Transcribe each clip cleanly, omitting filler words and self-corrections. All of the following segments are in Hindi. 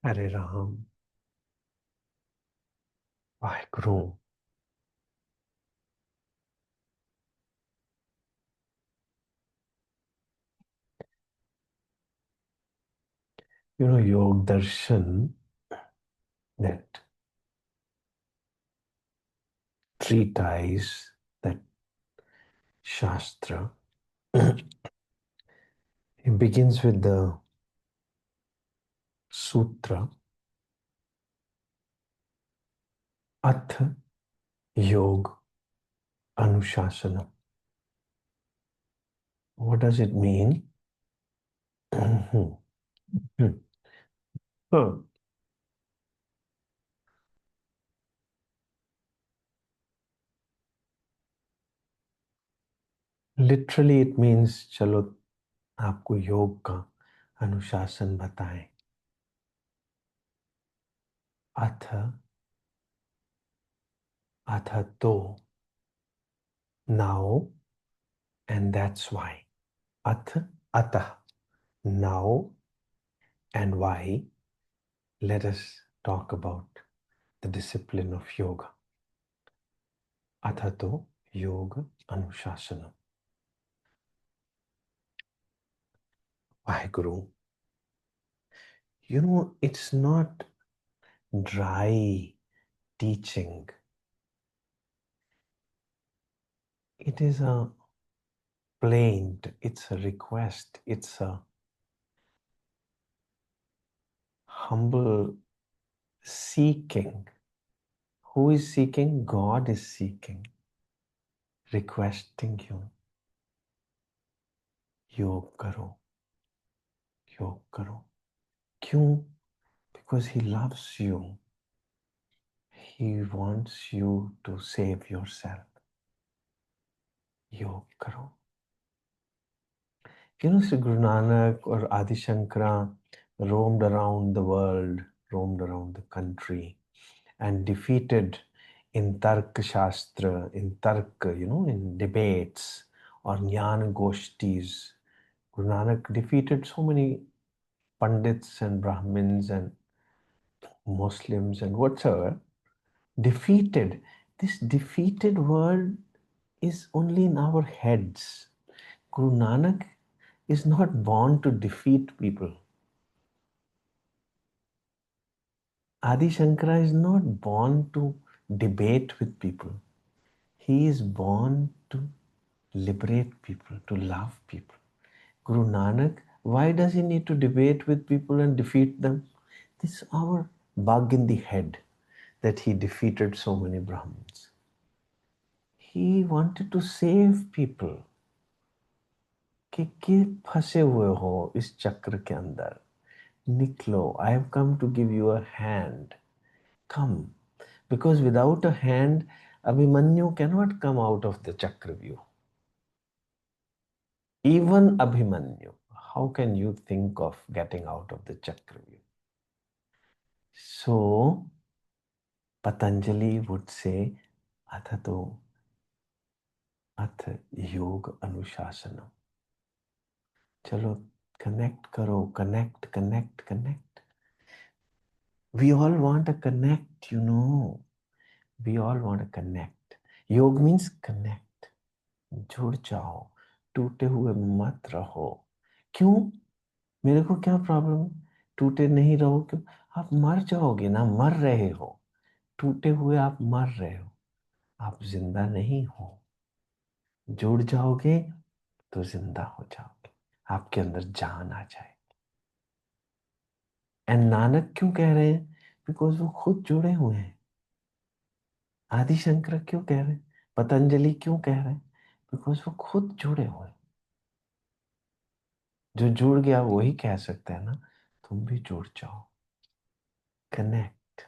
हरे राम। वाहेगुरु। योग दर्शन, that treatise, that shastra, it begins with the sutra Ath Yog Anushasana. What does it mean? Huh. Literally it means चलो आपको योग का अनुशासन बताएं। अथ अथ तो now, and that's why. Ath atah, now, and why. Let us talk about the discipline of yoga. Athato Yoga Anushasana. Vaheguru. It's not dry teaching. It is a plaint, it's a request, it's a humble seeking. Who is seeking? God is seeking, requesting you. योग करो, योग करो. क्यों? Because he loves you. He wants you to save yourself. योग करो. Sri Guru Nanak or Adi Shankara roamed around the world, roamed around the country, and defeated in Tark Shastra, in Tark, in debates or Jnana Goshtis. Guru Nanak defeated so many Pandits and Brahmins and Muslims and whatsoever. Defeated. This defeated world is only in our heads. Guru Nanak is not born to defeat people. Adi Shankara is not born to debate with people. He is born to liberate people, to love people. Guru Nanak, why does he need to debate with people and defeat them? This is our bug in the head that he defeated so many Brahmins. He wanted to save people. कि फंसे हुए हो इस चक्र के अंदर, निकलो. I have come to give you a hand. Come. Because without a hand, Abhimanyu cannot come out of the Chakravyuh. Even Abhimanyu, how can you think of getting out of the Chakravyuh? So, Patanjali would say, Athato Ath Yoga Anushasana. Chalo, connect karo, connect, connect, connect. We all want a connect, We all want to connect. Yoga means connect. जुड़ जाओ, टूटे हुए मत रहो. क्यों? मेरे को क्या प्रॉब्लम? टूटे नहीं रहो क्यों? आप मर जाओगे ना, मर रहे हो. टूटे हुए आप मर रहे हो, आप जिंदा नहीं हो. जुड़ जाओगे तो जिंदा हो जाओगे, आपके अंदर जान आ जाए. एंड नानक क्यों कह रहे हैं? बिकॉज वो खुद जुड़े हुए हैं. आदि शंकर क्यों कह रहे हैं? पतंजलि क्यों कह रहे हैं? बिकॉज वो खुद जुड़े हुए हैं. जो जुड़ गया वही कह सकते हैं ना, तुम भी जुड़ जाओ. कनेक्ट.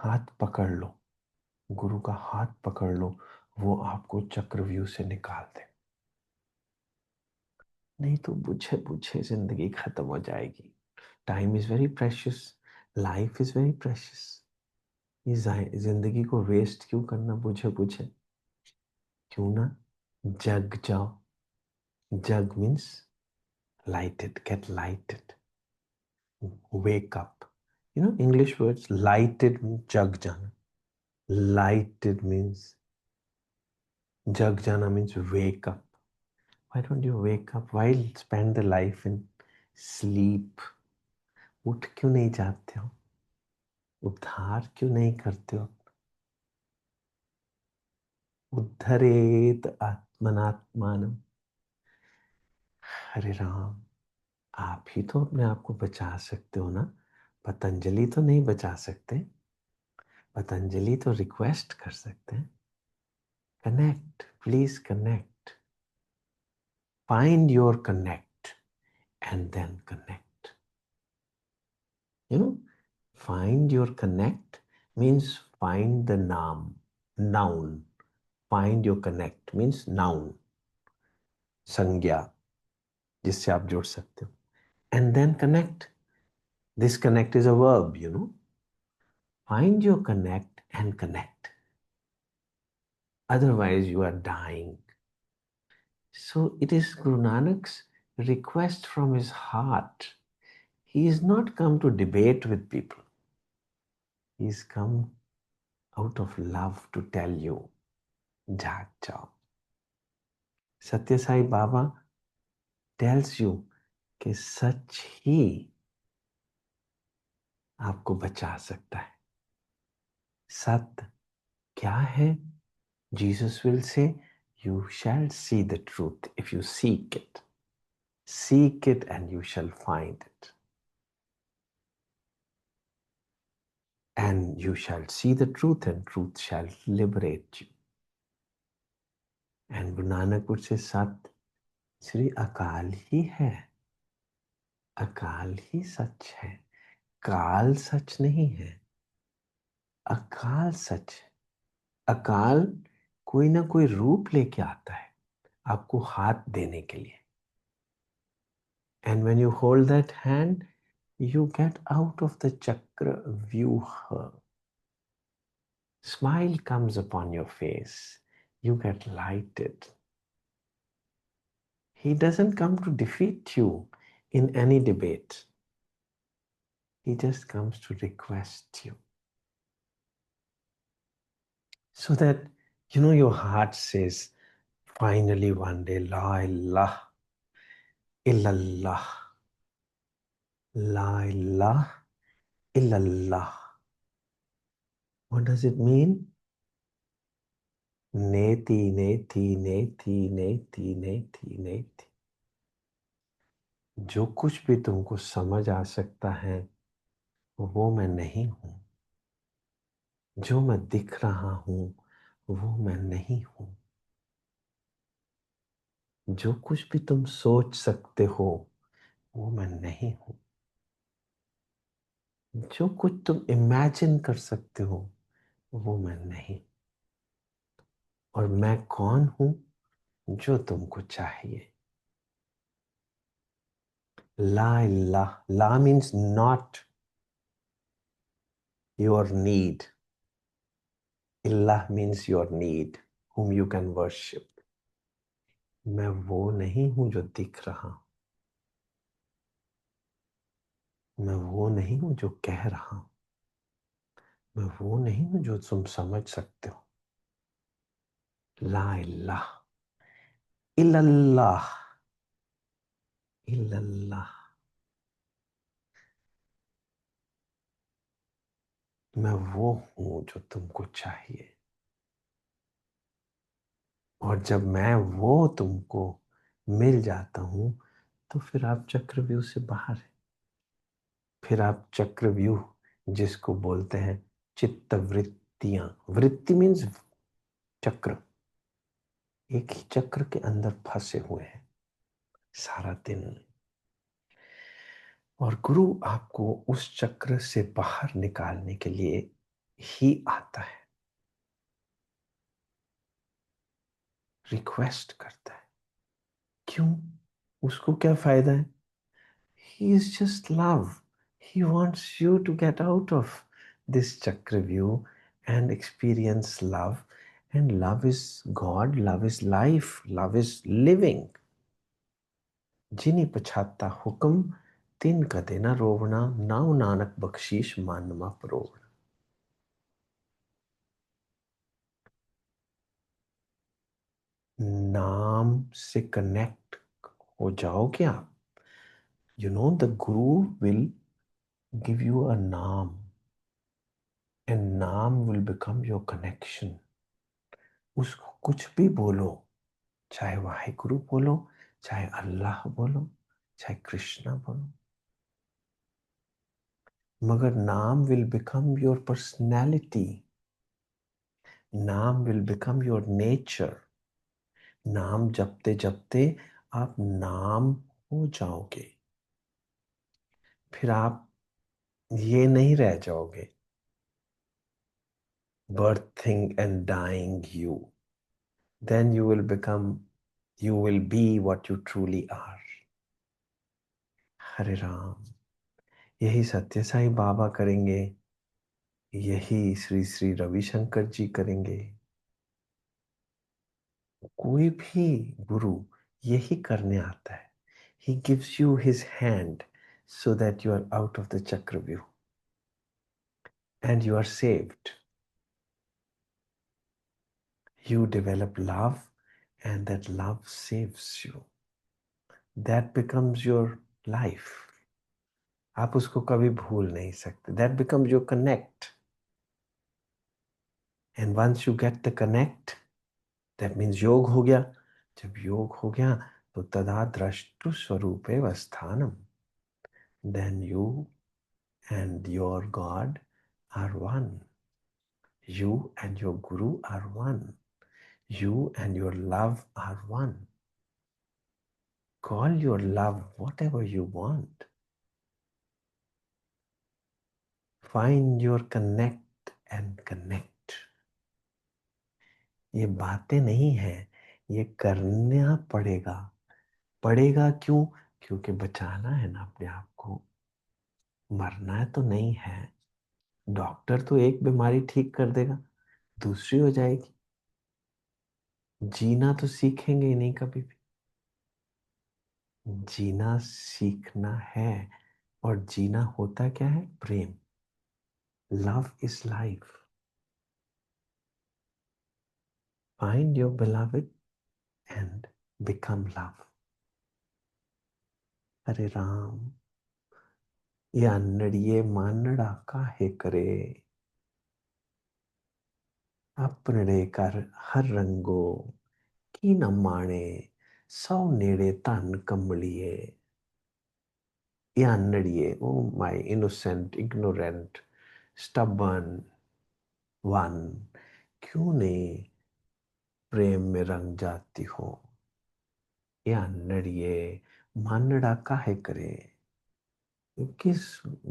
हाथ पकड़ लो, गुरु का हाथ पकड़ लो, वो आपको चक्रव्यूह से निकाल दे. नहीं तो बुझे बुझे जिंदगी खत्म हो जाएगी. Time is very precious, life is very precious. ये जिंदगी को वेस्ट क्यों करना बुझे बुझे? क्यों ना जग जाओ. जग means Lighted, get lighted. Wake up. You know, English words, lighted means jag jana. Lighted means jag jana means wake up. Why don't you wake up? Why spend the life in sleep? उठ क्यों नहीं जाते हो? उद्धार क्यों नहीं करते हो? उद्धरेत आत्मनात्मानम। हरे राम, आप ही तो अपने आप को बचा सकते हो ना। पतंजलि तो नहीं बचा सकते। पतंजलि तो रिक्वेस्ट कर सकते हैं, connect, please connect, find your connect and then connect. You know, find your connect means find the noun. Find your connect means noun, संज्ञा जिससे आप जुड़ सकते हो. And then connect. This connect is a verb, you know. Find your connect and connect. Otherwise, you are dying. So it is Guru Nanak's request from his heart. He is not come to debate with people. He is come out of love to tell you, जाग जाओ. सत्य साई बाबा tells you कि सच ही आपको बचा सकता है. सत्य क्या है? Jesus will say, you shall see the truth if you seek it. Seek it and you shall find it. And you shall see the truth and truth shall liberate you. And Guru Nanak would say, सत्य श्री अकाल ही है. अकाल ही सच है. काल सच नहीं है. अकाल सच है. अकाल कोई ना कोई रूप लेके आता है आपको हाथ देने के लिए. And when you hold that hand, you get out of the chakra vyuha. Smile comes upon your face. You get lighted. He doesn't come to defeat you in any debate. He just comes to request you. So that, you know, your heart says, finally one day, La ilaha illallah. La ilaha illallah. What does it mean? नेति नेति नेति नेति नेति नेति. जो कुछ भी तुमको समझ आ सकता है वो मैं नहीं हूं. जो मैं दिख रहा हूं वो मैं नहीं हूं. जो कुछ भी तुम सोच सकते हो वो मैं नहीं हूं. जो कुछ तुम इमेजिन कर सकते हो वो मैं नहीं. और मैं कौन हूं जो तुमको चाहिए. ला ला ला मीन्स नॉट योर नीड. इल्लाह means your need whom you can worship. मैं वो नहीं हूं जो दिख रहा हूं. मैं वो नहीं हूं जो कह रहा हूं. मैं वो नहीं हूं जो तुम समझ सकते हो. ला इल्लाह इल्लल्लाह इल्लल्लाह. मैं वो हूं जो तुमको चाहिए. और जब मैं वो तुमको मिल जाता हूं तो फिर आप चक्रव्यूह से बाहर है. फिर आप चक्रव्यूह जिसको बोलते हैं चित्त वृत्तियां. वृत्ति मीन्स चक्र. एक ही चक्र के अंदर फंसे हुए हैं सारा दिन. और गुरु आपको उस चक्र से बाहर निकालने के लिए ही आता है. रिक्वेस्ट करता है. क्यों? उसको क्या फायदा है? He is just love. He wants you to get out of this chakra view and experience love. And love is God, love is life, love is living. जिनी पछाता हुक्म तिन कदे ना रोवना, नाउ नानक बख्शीश मानमा परोवना। नाम से कनेक्ट हो जाओगे आप, you know the Guru will give you अ नाम, एंड नाम विल बिकम योर कनेक्शन। उसको कुछ भी बोलो, चाहे वाहिगुरु बोलो, चाहे अल्लाह बोलो, चाहे कृष्णा बोलो, मगर नाम विल बिकम योर पर्सनैलिटी, नाम विल बिकम योर नेचर। नाम जपते जपते आप नाम हो जाओगे, फिर आप ये नहीं रह जाओगे birthing and dying you. Then you will be what you truly are. हरे राम। यही सत्य साई बाबा करेंगे, यही श्री श्री रविशंकर जी करेंगे, कोई भी गुरु यही करने आता है। He gives you his hand so that you are out of the Chakravyu and you are saved. You develop love and that love saves you. That becomes your life. आप उसको कभी भूल नहीं सकते। That becomes your connect. And once you get the connect, that means योग हो गया। जब योग हो गया तो तदा द्रष्टु स्वरूपे वस्थानम। Then you and your God are one. You and your Guru are one. You and your love are one. Call your love whatever you want. Find your connect and connect. ये बातें नहीं है, ये करना पड़ेगा। पड़ेगा क्यों? क्योंकि बचाना है ना अपने आप को। मरना है तो नहीं है। डॉक्टर तो एक बीमारी ठीक कर देगा, दूसरी हो जाएगी। जीना तो सीखेंगे ही नहीं कभी भी। जीना सीखना है, और जीना होता क्या है? प्रेम। Love is life. Find your beloved and become love. Hare Ram. या नड़िए मानड़ा काहे करे, अपने कर हर रंगो की न माणे, सौ नेड़े तन कमलिए। या नड़िए, oh my innocent ignorant stubborn one, क्यों नहीं प्रेम में रंग जाती हो? या नड़िए मानड़ा काहे करे, किस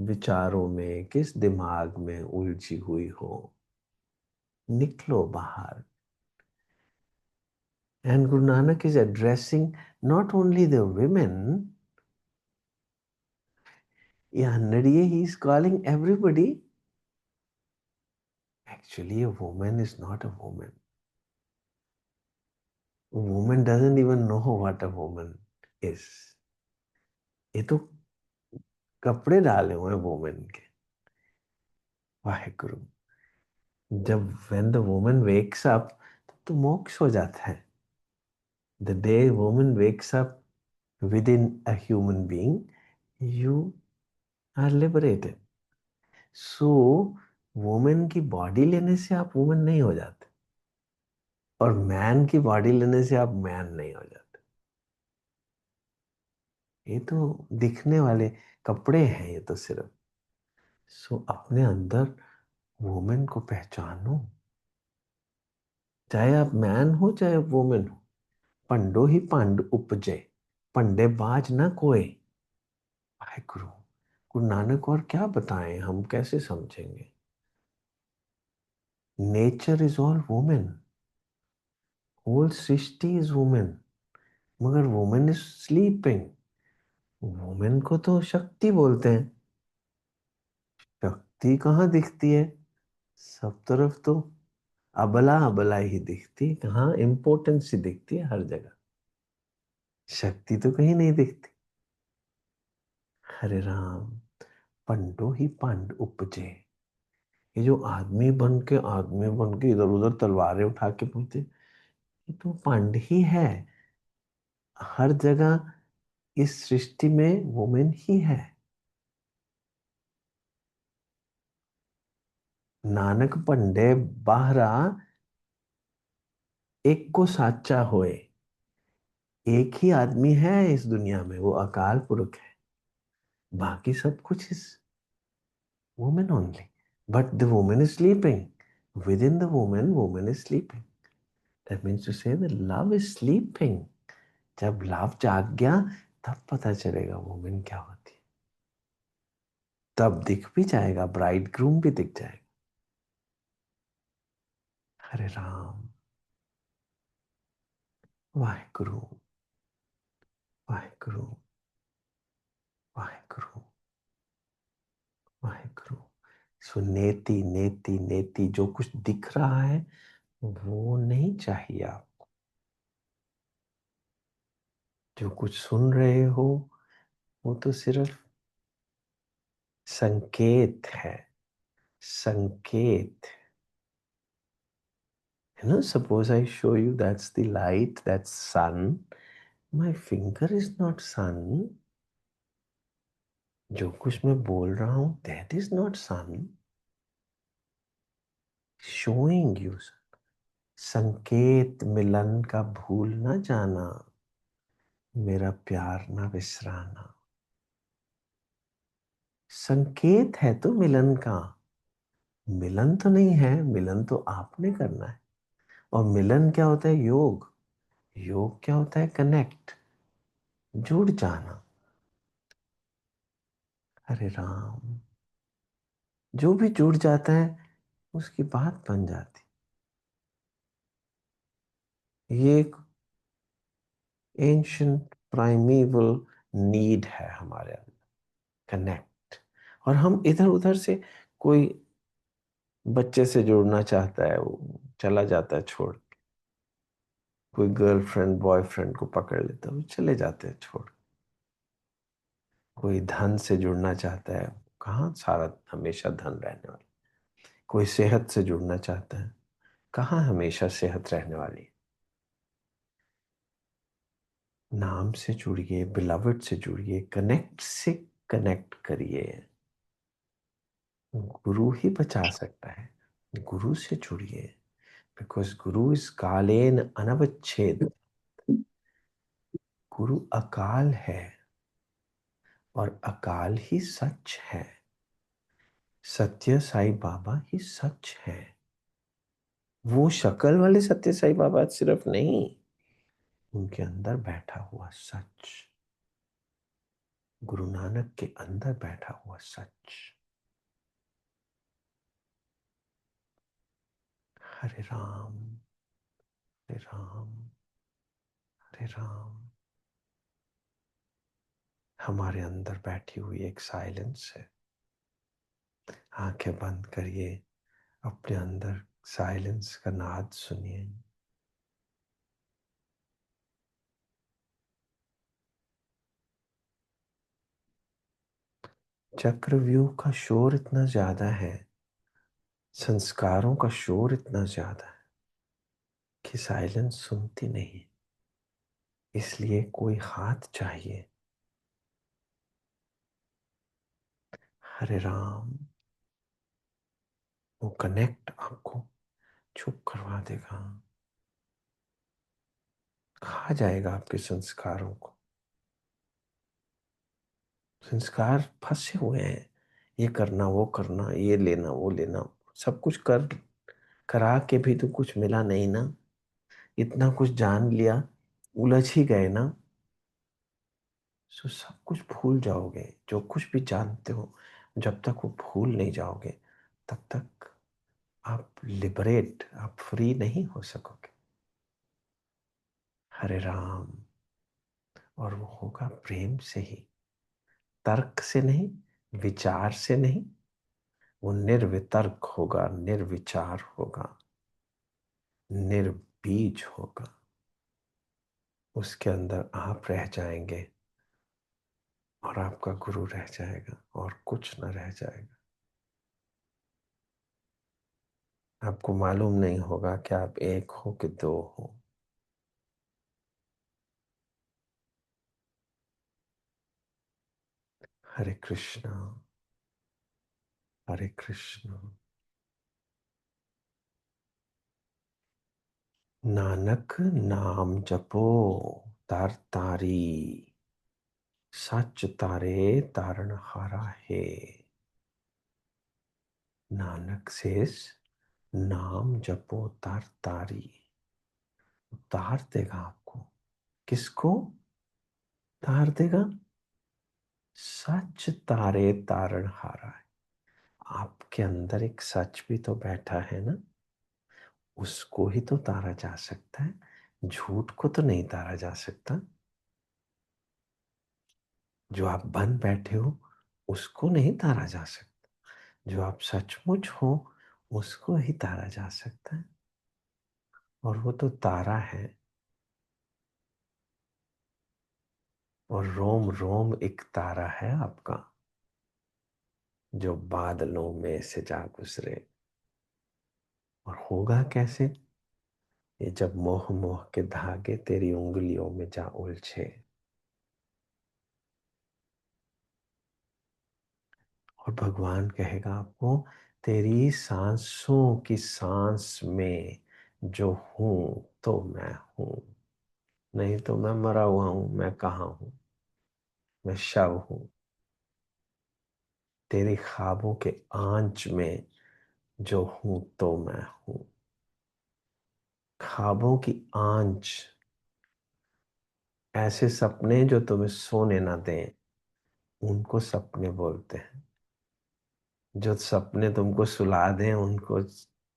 विचारों में, किस दिमाग में उलझी हुई हो? निकलो बाहर। And Guru Nanak is addressing not only the women, yeah, Nadiye, he is calling everybody. Actually, a woman is not a woman. A woman doesn't even know what a woman is. ये तो कपड़े डाले हुए वुमेन के। वाहेगुरु। जब when the woman wakes up, तो मोक्ष हो जाता है। The day woman wakes up within a human being, you are liberated. So women की बॉडी लेने से आप वुमेन नहीं हो जाते, और मैन की बॉडी लेने से आप मैन नहीं हो जाते। ये तो दिखने वाले कपड़े हैं, ये तो सिर्फ। सो अपने अंदर वुमेन को पहचानो, चाहे आप मैन हो चाहे वुमेन हो। पंडो ही पांड उपजे, पंडे बाज ना कोई। भाई गुरु, गुरु नानक और क्या बताएं, हम कैसे समझेंगे? Nature is all women, whole सृष्टि इज वुमेन, मगर वुमेन इज स्लीपिंग। वुमेन को तो शक्ति बोलते हैं। शक्ति कहाँ दिखती है? सब तरफ तो अबला अबला ही दिखती है। कहाँ इम्पोर्टेंस ही दिखती है? हर जगह शक्ति तो कहीं नहीं दिखती। हरे राम। पंडो ही पंड उपजे। ये जो आदमी बन के इधर उधर तलवारें उठा के बोलते, ये तो पंड ही है। हर जगह इस सृष्टि में वुमेन ही है। नानक पंडे बाहरा एक को साचा होए। एक ही आदमी है इस दुनिया में, वो अकाल पुरुष है। बाकी सब कुछ इस women only. But the women is sleeping within the women, women is sleeping. That means to say the love is sleeping. जब लव जाग गया तब पता चलेगा वुमेन क्या होती है। तब दिख भी जाएगा, ब्राइड ग्रूम भी दिख जाएगा। हरे राम। वाहेगुरु। वाहेगुरु। वाहेगुरु। वाहेगुरु। सो नेति नेति नेति, जो कुछ दिख रहा है वो नहीं चाहिए आप। जो कुछ सुन रहे हो वो तो सिर्फ संकेत है। संकेत। Suppose I show you that's the light, that's sun. My finger is not sun. जो कुछ मैं बोल रहा हूं that is not sun. Showing you. संकेत मिलन का भूल ना जाना, मेरा प्यार ना विसराना। संकेत है तो मिलन का, मिलन तो नहीं है। मिलन तो आपने करना है। और मिलन क्या होता है? योग। योग क्या होता है? कनेक्ट, जुड़ जाना। हरे राम। जो भी जुड़ जाता है उसकी बात बन जाती। ये एक एंशंट प्राइमेवल नीड है हमारे अंदर, कनेक्ट। और हम इधर उधर से, कोई बच्चे से जुड़ना चाहता है वो चला जाता है छोड़ के। कोई गर्लफ्रेंड बॉयफ्रेंड को पकड़ लेता है वो चले जाते हैं छोड़ के। कोई धन से जुड़ना चाहता है, कहाँ सारा हमेशा धन रहने वाला। कोई सेहत से जुड़ना चाहता है, कहाँ हमेशा सेहत रहने वाली। नाम से जुड़िए, बिलवड से जुड़िए, कनेक्ट से कनेक्ट करिए। गुरु ही बचा सकता है। गुरु से जुड़िए, बिकॉज गुरु इस कालेन अनवच्छेद। गुरु अकाल है और अकाल ही सच है। सत्य साईं बाबा ही सच है। वो शक्ल वाले सत्य साईं बाबा सिर्फ नहीं, उनके अंदर बैठा हुआ सच, गुरु नानक के अंदर बैठा हुआ सच। हरे राम। हरे राम। हरे राम। हमारे अंदर बैठी हुई एक साइलेंस है। आंखें बंद करिए, अपने अंदर साइलेंस का नाद सुनिए। चक्रव्यूह का शोर इतना ज्यादा है, संस्कारों का शोर इतना ज्यादा है कि साइलेंस सुनती नहीं। इसलिए कोई हाथ चाहिए। हरे राम। वो कनेक्ट आपको चुप करवा देगा, खा जाएगा आपके संस्कारों को। संस्कार फंसे हुए हैं, ये करना वो करना, ये लेना वो लेना। सब कुछ कर करा के भी तो कुछ मिला नहीं ना। इतना कुछ जान लिया, उलझ ही गए ना। सो सब कुछ भूल जाओगे। जो कुछ भी जानते हो, जब तक वो भूल नहीं जाओगे तब तक आप फ्री नहीं हो सकोगे। हरे राम। और वो होगा प्रेम से ही, तर्क से नहीं, विचार से नहीं। वो निर्वितर्क होगा, निर्विचार होगा, निर्बीज होगा। उसके अंदर आप रह जाएंगे। और आपका गुरु रह जाएगा और कुछ न रह जाएगा। आपको मालूम नहीं होगा कि आप एक हो कि दो हो। हरे कृष्णा, हरे कृष्णा। नानक नाम जपो तर तारी, सच तारे तारण हारा है। नानक सेस, नाम जपो तर तारी, उतार देगा आपको। किसको तार देगा? सच तारे तारण हारा है। आपके अंदर एक सच भी तो बैठा है ना, उसको ही तो तारा जा सकता है। झूठ को तो नहीं तारा जा सकता। जो आप बन बैठे हो उसको नहीं तारा जा सकता। जो आप सचमुच हो उसको ही तारा जा सकता है। और वो तो तारा है। और रोम रोम एक तारा है आपका, जो बादलों में से जा गुजरे। और होगा कैसे? ये जब मोह मोह के धागे तेरी उंगलियों में जा उलझे। और भगवान कहेगा आपको, तेरी सांसों की सांस में जो हूं तो मैं हूं। नहीं तो मैं मरा हुआ हूं, मैं कहाँ हूं? मैं शव हूं। तेरी ख्वाबों के आंच में जो हूं तो मैं हूं। ख्वाबों की आंच, ऐसे सपने जो तुम्हें सोने ना दें, उनको सपने बोलते हैं। जो सपने तुमको सुला दें उनको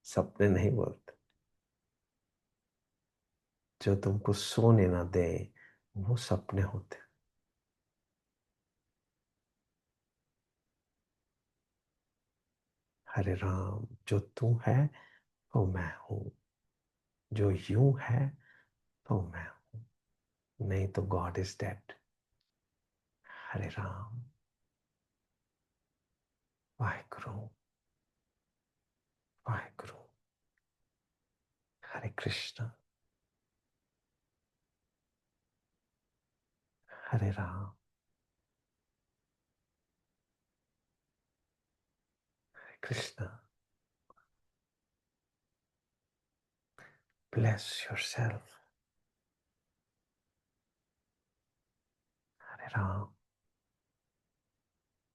सपने नहीं बोलते। जो तुमको सोने ना दे वो सपने होते हैं। हरे राम, जो तू है वो मैं हूं। जो यूं है तो मैं हूं। नहीं तो God is dead. Hare Ram. Waheguru, Waheguru. Hare Krishna, Hare Ram, Hare Krishna. Bless yourself. Hare Ram.